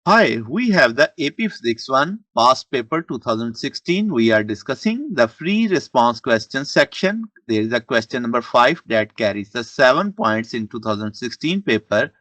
Hi, we have the AP Physics 1 past paper 2016. We are discussing the free response question section. There is a question number 5 that carries the 7 points in 2016 paper.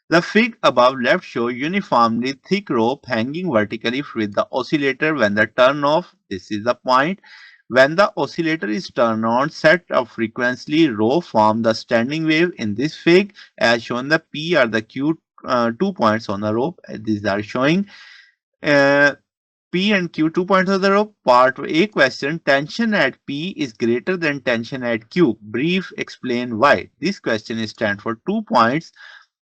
The fig above left show uniformly thick rope hanging vertically with the oscillator when the turn off. This is the point. When the oscillator is turned on, set of frequency rho form the standing wave in this fig. As shown, the P or the Q 2 points on the rope. These are showing uh, P and Q 2 points on the rope. Part A question: tension at P is greater than tension at Q. Brief explain why. This question is stand for 2 points.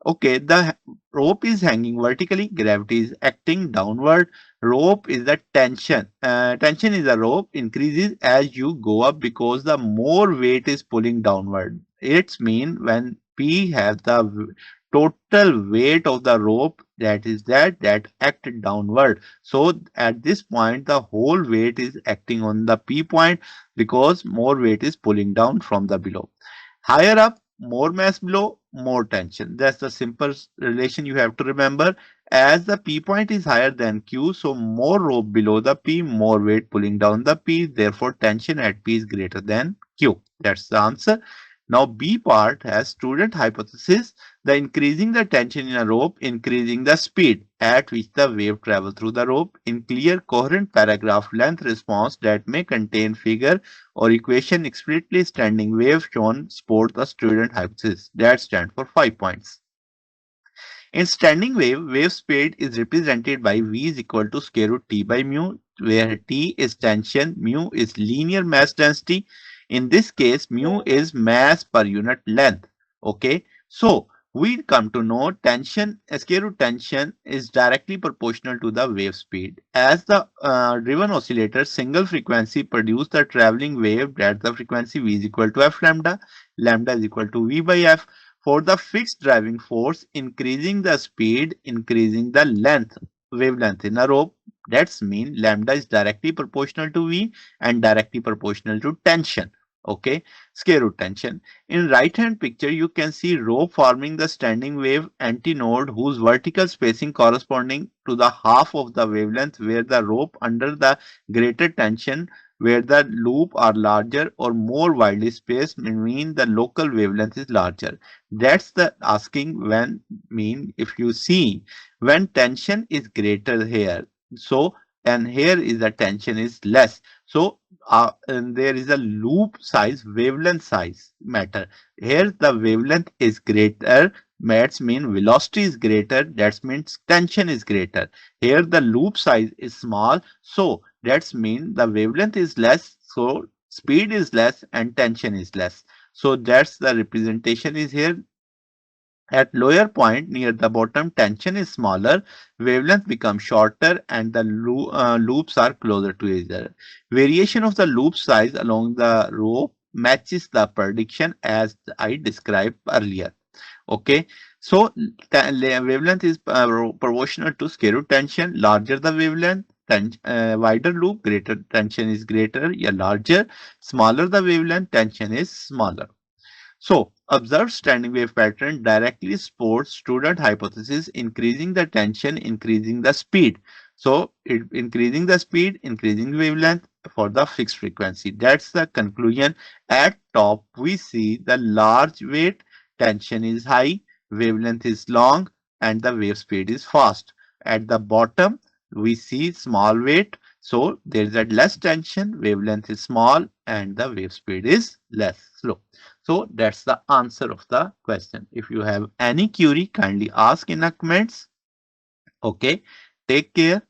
Okay, the rope is hanging vertically, gravity is acting downward. Rope is the tension. Tension is the rope increases as you go up because the more weight is pulling downward. It's mean when P have the total weight of the rope that act downward. So at this point the whole weight is acting on the P point because more weight is pulling down from the below. Higher up, more mass below, more tension. That's the simple relation you have to remember. As the P point is higher than Q, so more rope below the P, more weight pulling down the P. Therefore, tension at P is greater than Q. That's the answer. Now, B part has student hypothesis. The increasing the tension in a rope, increasing the speed at which the wave travel through the rope. In clear, coherent paragraph length response that may contain figure or equation explicitly standing wave shown support the student hypothesis. That stands for 5 points. In standing wave, wave speed is represented by V is equal to square root T by mu, where T is tension, mu is linear mass density. In this case, mu is mass per unit length. Okay, so we come to know tension, square root tension is directly proportional to the wave speed. As the driven oscillator single frequency produce the traveling wave that the frequency V is equal to F lambda, lambda is equal to V by F. For the fixed driving force, increasing the speed, increasing the length, wavelength in a rope. That's mean lambda is directly proportional to V and directly proportional to tension. Okay, square root tension. In right hand picture, you can see rope forming the standing wave antinode whose vertical spacing corresponding to the half of the wavelength where the rope under the greater tension where the loop are larger or more widely spaced mean the local wavelength is larger. That's the asking when mean if you see when tension is greater here. So and here is the tension is less. So and there is a loop size, wavelength size matter. Here the wavelength is greater. That means velocity is greater. That means tension is greater. Here the loop size is small. So that means the wavelength is less. So speed is less and tension is less. So that's the representation is here. At lower point near the bottom, tension is smaller, wavelength becomes shorter, and the loops are closer to each other. Variation of the loop size along the rope matches the prediction as I described earlier. Okay, so wavelength is proportional to square root tension. Larger the wavelength, wider loop, greater tension is greater, yeah, larger. Smaller the wavelength, tension is smaller. So, observed standing wave pattern directly supports student hypothesis, increasing the tension, increasing the speed. So, increasing the speed, increasing the wavelength for the fixed frequency. That's the conclusion. At top, we see the large weight, tension is high, wavelength is long, and the wave speed is fast. At the bottom, we see small weight. So, there is a less tension, wavelength is small, and the wave speed is less slow. So that's the answer of the question. If you have any query, kindly ask in the comments. Okay, take care.